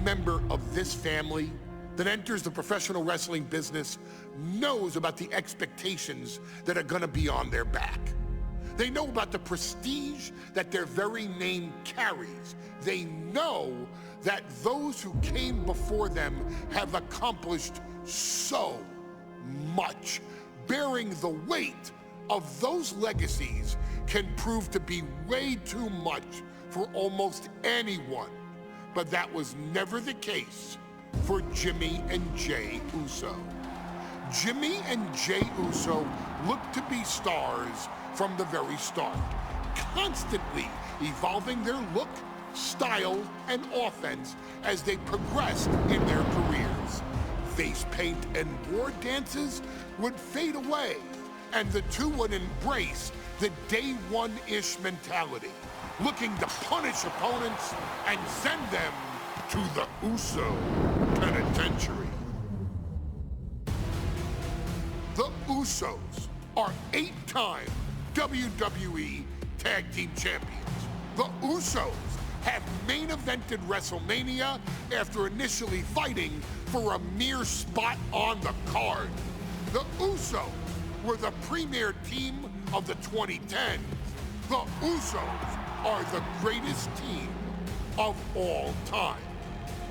member of this family that enters the professional wrestling business knows about the expectations that are gonna be on their back. They know about the prestige that their very name carries. They know that those who came before them have accomplished so much. Bearing the weight of those legacies can prove to be way too much for almost anyone. But that was never the case for Jimmy and Jay Uso. Jimmy and Jay Uso looked to be stars from the very start, constantly evolving their look, style, and offense as they progressed in their careers. Face paint and war dances would fade away, and the two would embrace the day one-ish mentality, looking to punish opponents and send them to the Uso penitentiary. The Usos are 8-time WWE Tag Team Champions. The Usos have main evented WrestleMania after initially fighting for a mere spot on the card. The Usos were the premier team of the 2010s. The Usos are the greatest team of all time.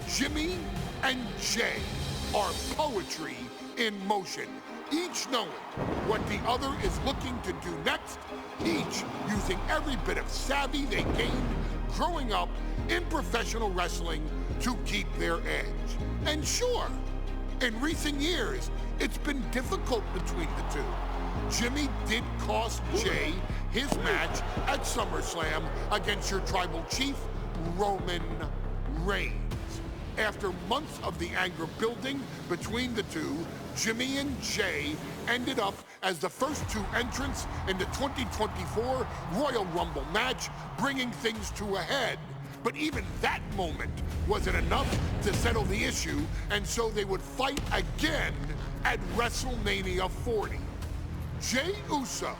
Jimmy and Jay are poetry in motion, each knowing what the other is looking to do next, each using every bit of savvy they gained growing up in professional wrestling to keep their edge. And sure, in recent years, it's been difficult between the two. Jimmy did cost Jay his match at SummerSlam against your tribal chief, Roman Reigns. After months of the anger building between the two, Jimmy and Jay ended up as the first two entrants in the 2024 Royal Rumble match, bringing things to a head. But even that moment wasn't enough to settle the issue, and so they would fight again at WrestleMania 40. Jay Uso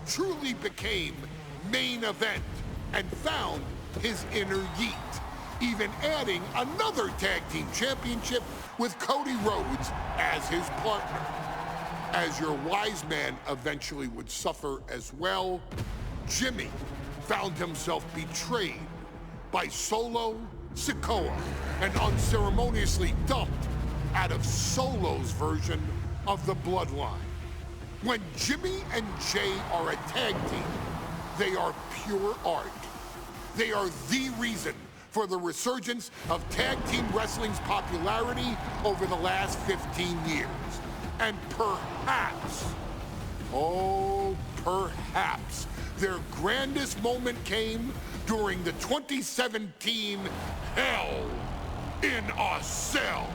truly became main event and found his inner yeet, even adding another tag team championship with Cody Rhodes as his partner. As your wise man eventually would suffer as well, Jimmy found himself betrayed by Solo Sikoa and unceremoniously dumped out of Solo's version of the Bloodline. When Jimmy and Jay are a tag team, they are pure art. They are the reason for the resurgence of tag team wrestling's popularity over the last 15 years. And perhaps, oh, perhaps, their grandest moment came during the 2017 Hell in a Cell,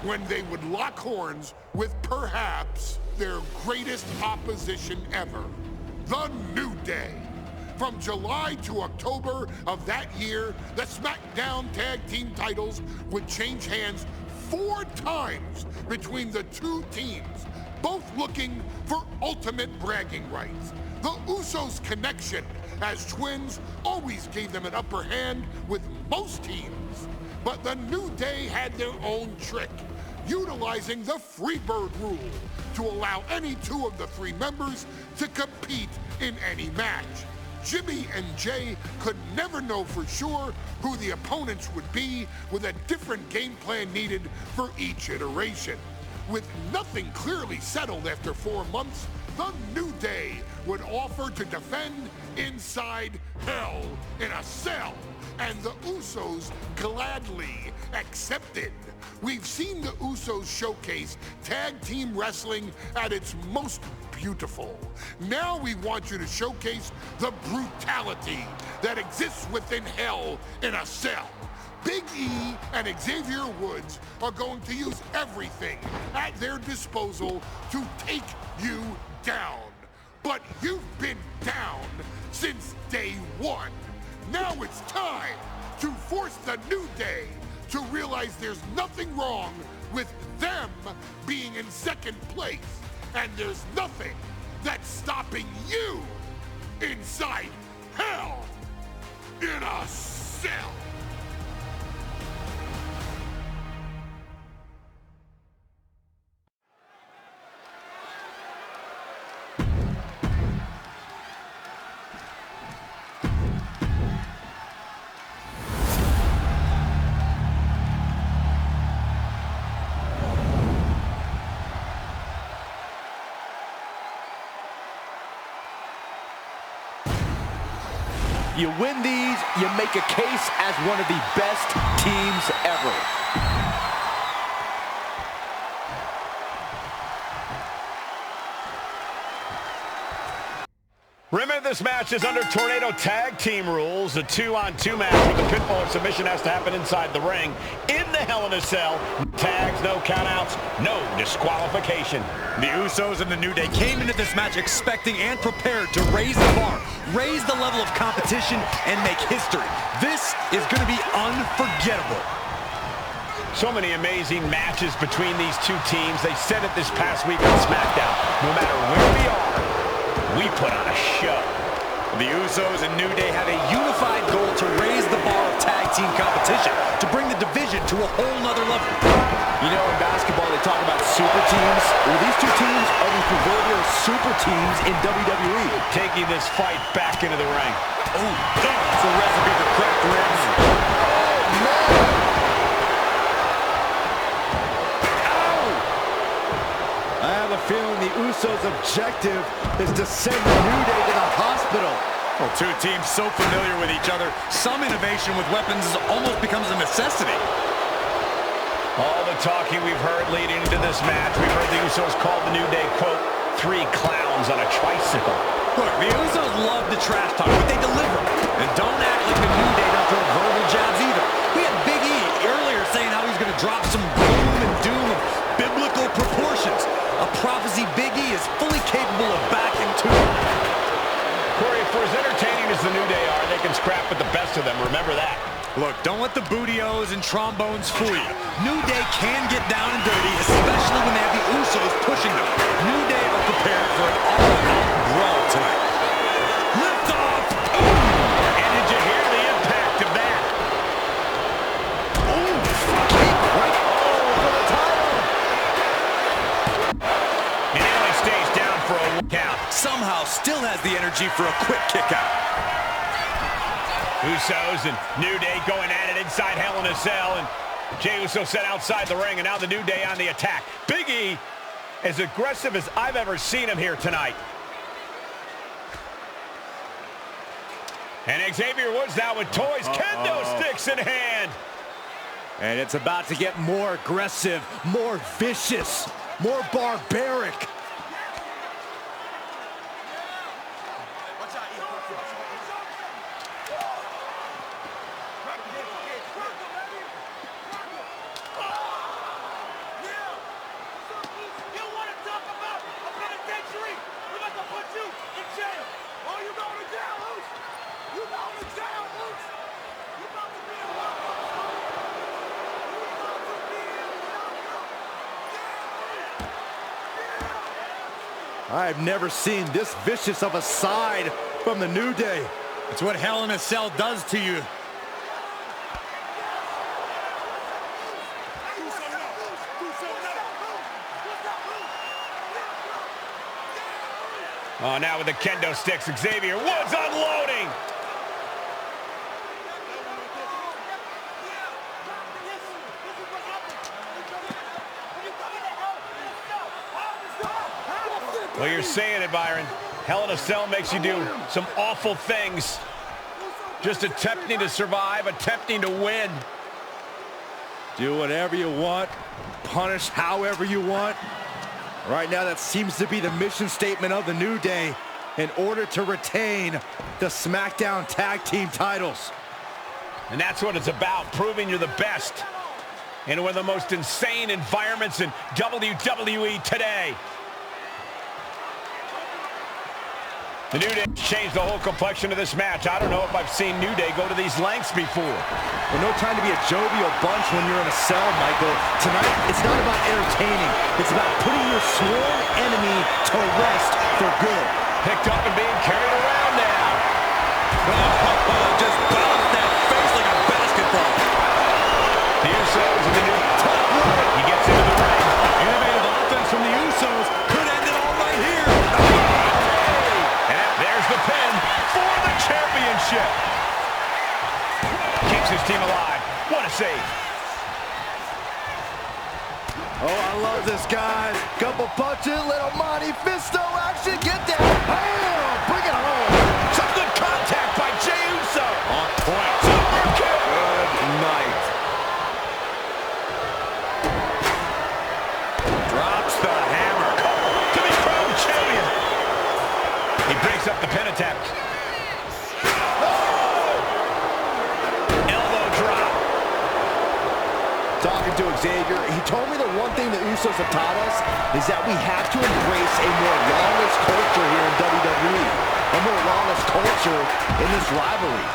when they would lock horns with perhaps their greatest opposition ever, The New Day. From July to October of that year, the SmackDown Tag Team titles would change hands 4 times between the two teams, both looking for ultimate bragging rights. The Usos' connection as twins always gave them an upper hand with most teams. But the New Day had their own trick, utilizing the Freebird rule to allow any 2 of the 3 members to compete in any match. Jimmy and Jay could never know for sure who the opponents would be, with a different game plan needed for each iteration. With nothing clearly settled after 4 months, the New Day would offer to defend inside Hell in a Cell, and the Usos gladly accepted. We've seen the Usos showcase tag team wrestling at its most beautiful. Now we want you to showcase the brutality that exists within Hell in a Cell. Big E and Xavier Woods are going to use everything at their disposal to take you down. But you've been down since day one. Now it's time to force the New Day to realize there's nothing wrong with them being in second place, and there's nothing that's stopping you inside Hell in a Cell. You win these, you make a case as one of the best teams ever. Remember, this match is under Tornado Tag Team rules. A 2-on-2 match with the pinfall or submission has to happen inside the ring. In the Hell in a Cell, tags, no countouts, no disqualification. The Usos and the New Day came into this match expecting and prepared to raise the bar, raise the level of competition, and make history. This is going to be unforgettable. So many amazing matches between these two teams. They said it this past week on SmackDown. No matter where we are, we put on a show. The Usos and New Day have a unified goal to raise the bar of tag team competition, to bring the division to a whole nother level. You know, in basketball, they talk about super teams. Well, these two teams are the proverbial super teams in WWE. Taking this fight back into the ring. Oh, that's a recipe for cracked ribs. I have a feeling the Usos' objective is to send the New Day to the hospital. Well, two teams so familiar with each other, some innovation with weapons almost becomes a necessity. All the talking we've heard leading into this match, we've heard the Usos call the New Day, quote, 3 clowns on a tricycle. Look, the Usos love the trash talk, but they deliver. And don't act like the New Day don't throw verbal jabs either. We had Big E earlier saying how he's going to drop some gloom and doom of biblical proportions. A prophecy Big E is fully capable of backing, too. Corey, for as entertaining as the New Day are, they can scrap with the best of them. Remember that. Look, don't let the booty-os and trombones fool you. New Day can get down and dirty, especially when they have the Usos pushing them. New Day are prepared for an all-out brawl tonight. Lift off! Ooh. And did you hear the impact of that? Ooh, keep right for the title. And he only stays down for a count. Somehow still has the energy for a quick kick out. Usos and New Day going at it inside Hell in a Cell, and Jey Uso set outside the ring, and now the New Day on the attack. Big E, as aggressive as I've ever seen him here tonight. And Xavier Woods now with toys, kendo sticks in hand. And it's about to get more aggressive, more vicious, more barbaric. I've never seen this vicious of a side from the New Day. It's what Hell in a Cell does to you. Oh, now with the kendo sticks, Xavier Woods unloading. Well, you're saying it, Byron. Hell in a Cell makes you do some awful things. Just attempting to survive, attempting to win. Do whatever you want, punish however you want. Right now, that seems to be the mission statement of the New Day in order to retain the SmackDown Tag Team titles. And that's what it's about, proving you're the best in one of the most insane environments in WWE today. The New Day changed the whole complexion of this match. I don't know if I've seen New Day go to these lengths before. Well, no time to be a jovial bunch when you're in a cell, Michael. Tonight, it's not about entertaining. It's about putting your sworn enemy to rest for good. Picked up and being carried around now. Just bounced that face like a basketball. The Usos and the New top right. He gets into the ring. Innovative offense from the Usos could end it all right here. And there's the pin for the championship. Keeps his team alive. What a save. Oh, I love this, guys. Couple punches, little Monty Fisto action. Get down. Bam! Bring it home. Some good contact by Jey Uso. point. Super kick. Good night. Drops the hammer. To be crowned champion. He breaks up the pin attempt. Elbow drop. Talking to Xavier, he told me the one thing the Usos have taught us is that we have to embrace a more lawless culture here in WWE. A more lawless culture in this rivalry.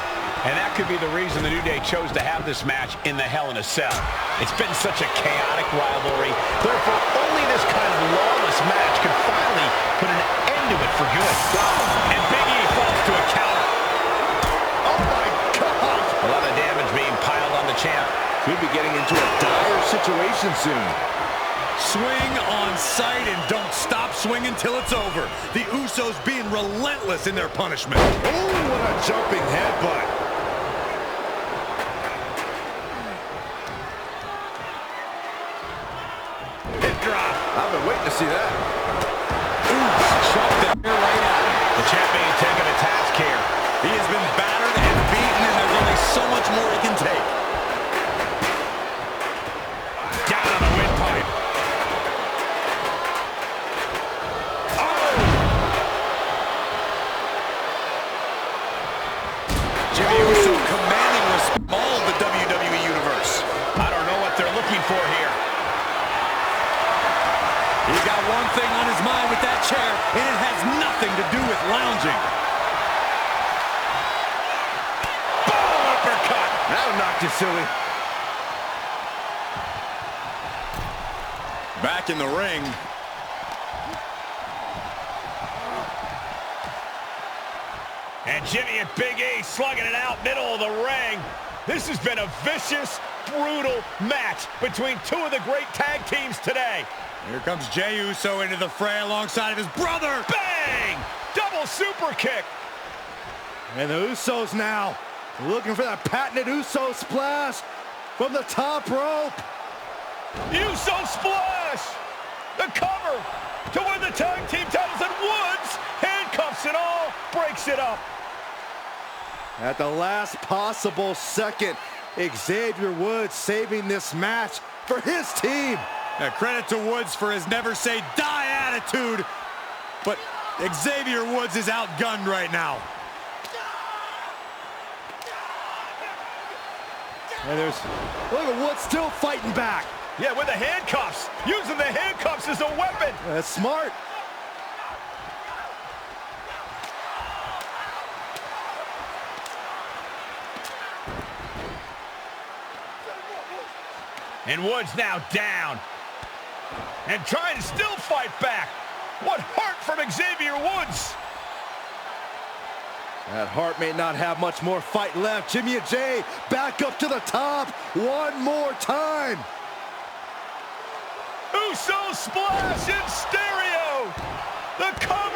And that could be the reason the New Day chose to have this match in the Hell in a Cell. It's been such a chaotic rivalry. Therefore, only this kind of lawless match could finally put an end to it for good. And Big E falls to a counter. Oh my God! A lot of damage being piled on the champ. Could be getting into a dire situation soon. Swing on sight and don't stop swinging till it's over. The Usos being relentless in their punishment. Oh, what a jumping headbutt. Hip drop. I've been waiting to see that. Chucked that right at him. The champ being taken to task here. He has been battered and beaten, and there's only so much more he can take. Down on the windpipe. Jimmy Uso commanding respect from all of the WWE Universe. I don't know what they're looking for here. He's got one thing on his mind with that chair, and it has nothing to do with lounging. Boom, uppercut. That'll knock you silly. Back in the ring. And Jimmy and Big E slugging it out middle of the ring. This has been a vicious, brutal match between two of the great tag teams today. Here comes Jey Uso into the fray alongside of his brother. Bang! Double super kick. And the Usos now looking for that patented Uso splash from the top rope. Uso splash. The cover to win the tag team titles, and Woods, handcuffs and all, breaks it up. At the last possible second, Xavier Woods saving this match for his team. Credit to Woods for his never say die attitude, but Xavier Woods is outgunned right now. And look at Woods still fighting back. Yeah, with the handcuffs. Using the handcuffs as a weapon. That's smart. And Woods now down. And trying to still fight back. What heart from Xavier Woods. That heart may not have much more fight left. Jimmy and Jey back up to the top one more time. Uso splash in stereo. The cover.